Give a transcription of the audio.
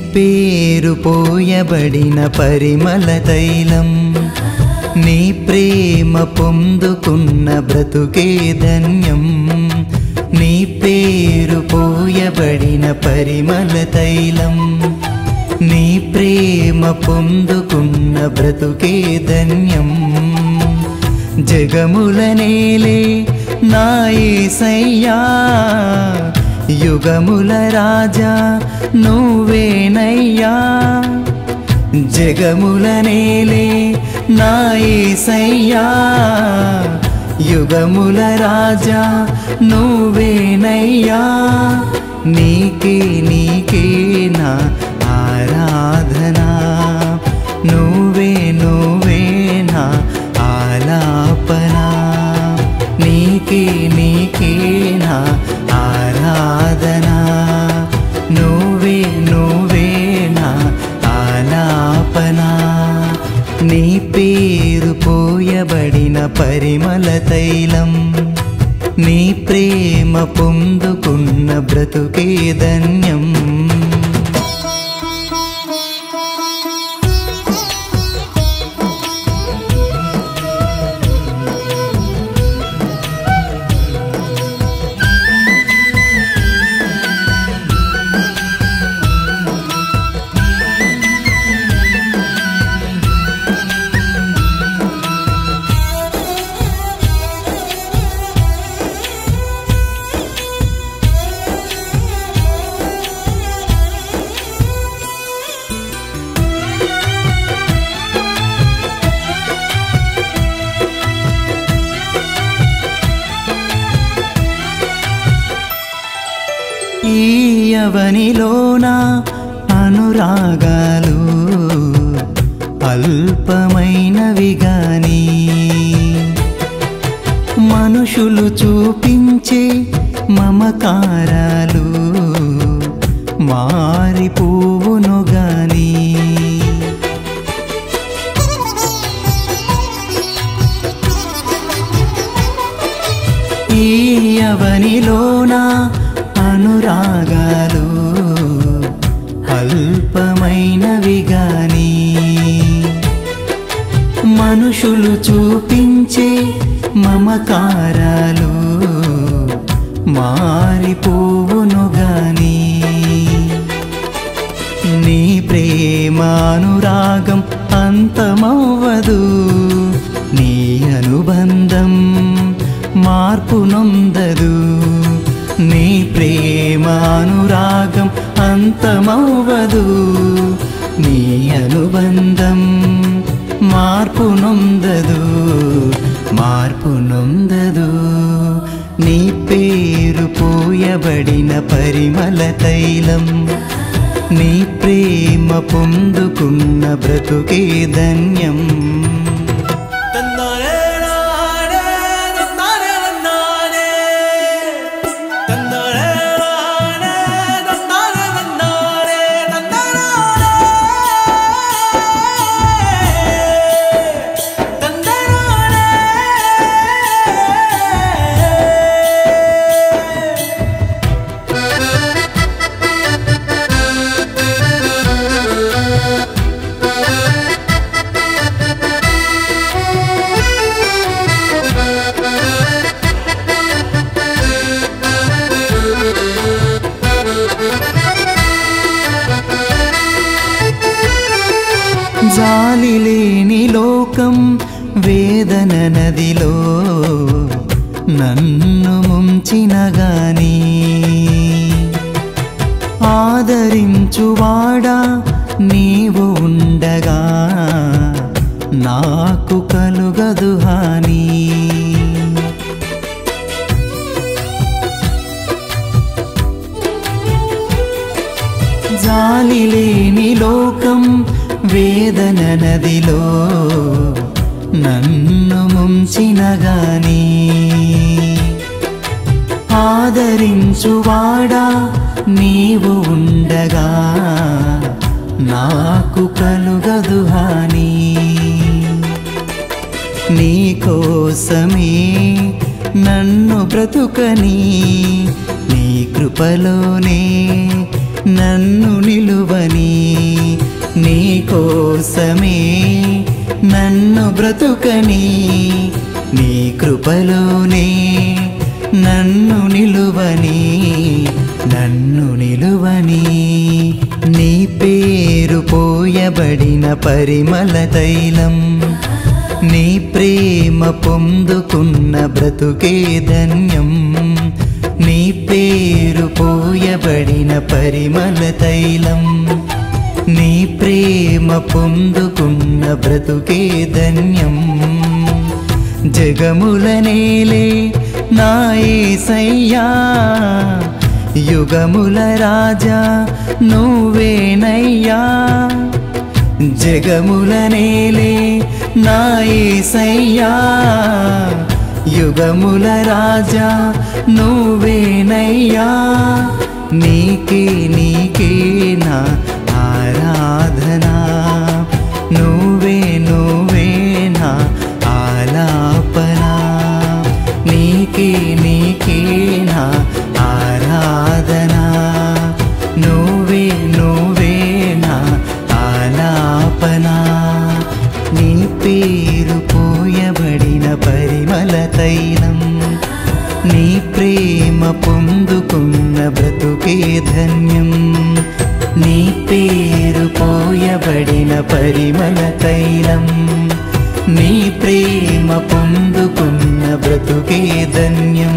పేరు పోయబడిన పరిమళ తైలం నీ ప్రేమ పొందుకున్న బ్రతుకే ధన్యం నీ పేరు పోయబడిన పరిమళ తైలం నీ ప్రేమ పొందుకున్న బ్రతుకే ధన్యం జగముల నేలే నా యేసయ్యా యుగముల రాజా నువ్వేనయ్యా జగముల నేలే నా యేసయ్యా యుగముల రాజా నువ్వేనయ్యా నీకే నీకే నా ఆరాధనా నువ్వే నువ్వే నా ఆలాపనా నీకే నీకే నా ఆరాధనా నువ్వే నువ్వే నా ఆలాపనా నీ పేరు పోయబడిన పరిమళ తైలం నీ ప్రేమ పొందుకున్న బ్రతుకే ధన్యం ఈ యవనిలోన అనురాగాలు అల్పమైనవి గాని మనుషులు చూపించే మమకారాలు మారిపోవును గాని ఈ యవనిలోన అనురాగాలు అల్పమైనవి గాని మనుషులు చూపించే మమకారాలు మారిపోవును గాని నీ ప్రేమానురాగం అంతమవ్వదు నీ అనుబంధం మార్పు నొందదు నీ ప్రేమానురాగం అంతమవ్వదు నీ అనుబంధం మార్పు నొందదు నీ పేరు పోయబడిన పరిమళ తైలం నీ ప్రేమ పొందుకున్న బ్రతుకే ధన్యం జాలి లేని లోకం వేదన నదిలో నన్ను ముంచిన గాని ఆదరించువాడా నీవు ఉండగా నాకు కలుగదు హాని జాలి లేని లోకం వేదన నదిలో నన్ను ముంచిన గాని ఆదరించువాడా నీవు ఉండగా నాకు కలుగదు హాని నీ కోసమే నన్ను బ్రతుకని నీ కృపలోనే నన్ను నిలువని, నీ కోసమే నన్ను బ్రతుకని, నీ కృపలోనే నన్ను నిలువని, నన్ను నిలువని. నీ పేరు పోయబడిన పరిమళ తైలం, నీ ప్రేమ పొందుకున్న బ్రతుకే ధన్యం. నీ పేరు పోయబడిన పరిమళ తైలం, నీ ప్రేమ పొందుకున్న బ్రతుకే ధన్యం. జగముల నేలే నా యేసయ్యా, యుగముల రాజా నువ్వేనయ్యా. జగముల నేలే నా యేసయ్యా, యుగముల రాజా నువ్వేనయ్యా. నీకే నీకే నా ఆరాధనా, నువ్వే నువ్వే నా ఆలాపనా. నీకే నీకే నా ఆరాధనా, నువ్వే నువ్వే నా ఆలాపనా. నీ పేరు పోయబడిన పరిమళ తైలం, నీ ప్రేమ పొందుకున్న బ్రతుకే ధన్యం. నీ పేరు పోయబడిన పరిమళ తైలం, నీ ప్రేమ పొందుకున్న బ్రతుకే ధన్యం.